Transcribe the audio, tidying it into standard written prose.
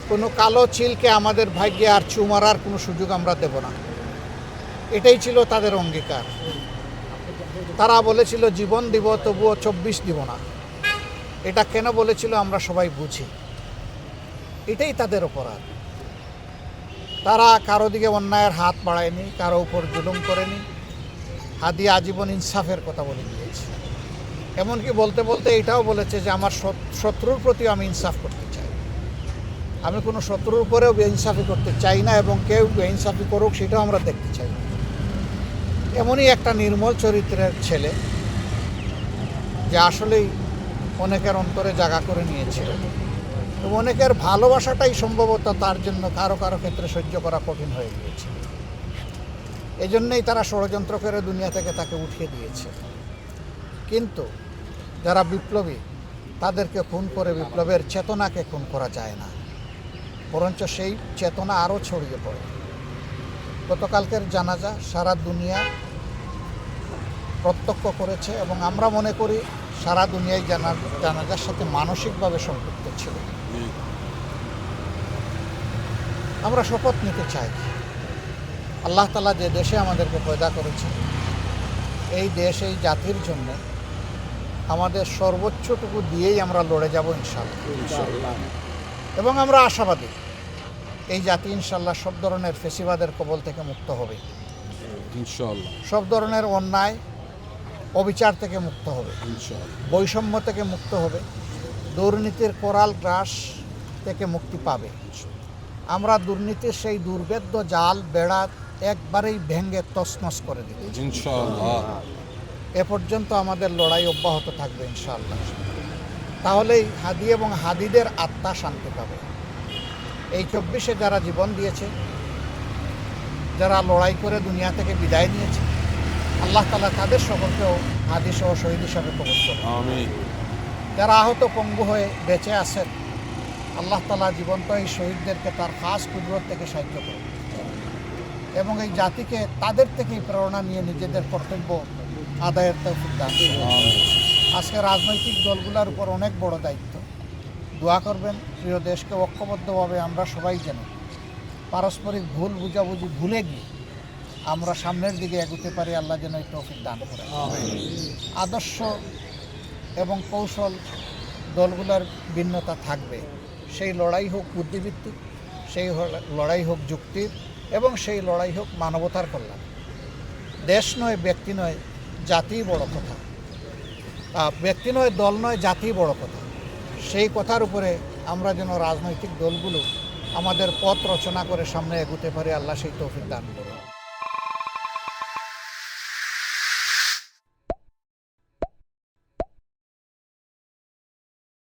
কোনো কালো চিলকে আমাদের ভাগ্যে আর ছু মারার কোনো সুযোগ আমরা দেব না। এটাই ছিল তাদের অঙ্গীকার। তারা বলেছিল জীবন দিব, তবুও 24 দিব না। এটা কেন বলেছিল আমরা সবাই বুঝি। এটাই তাদের অপরাধ। তারা কারো দিকে অন্যায়ের হাত বাড়ায়নি, কারো উপর জুলুম করেনি। হাদিয়া আজীবন ইনসাফের কথা বলে দিয়েছে। এমনকি বলতে বলতে এটাও বলেছে যে আমার শত্রুর প্রতি আমি ইনসাফ করতে চাই। আমি কোনো শত্রুর উপরেও বেইনসাফি করতে চাই না, এবং কেউ বেইনসাফি করুক সেটাও আমরা দেখতে চাই না। এমনই একটা নির্মল চরিত্রের ছেলে, যে আসলেই অনেকের অন্তরে জায়গা করে নিয়েছিল, এবং অনেকের ভালোবাসাটাই সম্ভবত তার জন্য কারো কারো ক্ষেত্রে সহ্য করা কঠিন হয়ে গিয়েছে। এই জন্যেই তারা ষড়যন্ত্র করে দুনিয়া থেকে তাকে উঠিয়ে দিয়েছে। কিন্তু যারা বিপ্লবী, তাদেরকে খুন করে বিপ্লবের চেতনাকে খুন করা যায় না, বরঞ্চ সেই চেতনা আরও ছড়িয়ে পড়ে। গতকালকের জানাজা সারা দুনিয়া প্রত্যক্ষ করেছে, এবং আমরা মনে করি সারা দুনিয়ায় জানাজার সাথে মানসিকভাবে সম্পৃক্ত ছিল। আমরা শপথ নিতে চাই, আল্লাহ তাআলা যে দেশে আমাদেরকে পয়দা করেছেন, এই দেশ এই জাতির জন্য আমাদের সর্বোচ্চটুকু দিয়েই আমরা লড়ে যাব ইনশাআল্লাহ। এবং আমরা আশাবাদী এই জাতি ইনশাআল্লাহ সব ধরনের ফেসিবাদের কবল থেকে মুক্ত হবে ইনশাআল্লাহ। সব ধরনের অন্যায় অবিচার থেকে মুক্ত হবে, বৈষম্য থেকে মুক্ত হবে, দুর্নীতির কোরাল গ্রাস থেকে মুক্তি পাবে। আমরা দুর্নীতির সেই দুর্ভেদ্য জাল বেড়া একবারেই ভেঙে তছনছ করে দেব ইনশাআল্লাহ। এ পর্যন্ত আমাদের লড়াই অব্যাহত থাকবে ইনশাআল্লাহ। তাহলেই হাদি এবং হাদিদের আত্মা শান্তি পাবে। এই 24-এ যারা জীবন দিয়েছে, যারা লড়াই করে দুনিয়া থেকে বিদায় নিয়েছে, আল্লাহ তাআলা তাদের সকলকেও হাদি সহ শহীদ হিসাবে কবুল করুন। আমিন। যারা আহত পঙ্গু হয়ে বেঁচে আছেন, আল্লাহ তাআলা জীবন্ত এই শহীদদেরকে তার খাস কুদরত থেকে সাহায্য করুন, এবং এই জাতিকে তাদের থেকেই প্রেরণা নিয়ে নিজেদের কর্তব্য আদায়ের তৌফিক দান করুন। আজকে রাজনৈতিক দলগুলোর উপর অনেক বড় দায়িত্ব। দোয়া করবেন প্রিয় দেশকে ঐক্যবদ্ধভাবে আমরা সবাই যেন পারস্পরিক ভুল বুঝাবুঝি ভুলে গিয়ে আমরা সামনের দিকে এগোতে পারি। আল্লাহ যেন এই তৌফিক দান করেন। আদর্শ এবং কৌশল দলগুলোর ভিন্নতা থাকবে, সেই লড়াই হোক বুদ্ধিভিত্তিক, সেই লড়াই হোক যুক্তির, এবং সেই লড়াই হোক মানবতার কল্যাণ। দেশ নয়, ব্যক্তি নয়, জাতিই বড় কথা। ব্যক্তি নয়, দল নয়, জাতিই বড় কথা। সেই কথার উপরে আমরা যেন রাজনৈতিক দলগুলো আমাদের পথ রচনা করে সামনে এগোতে পারি। আল্লাহ সেই তৌফিক দান করুন।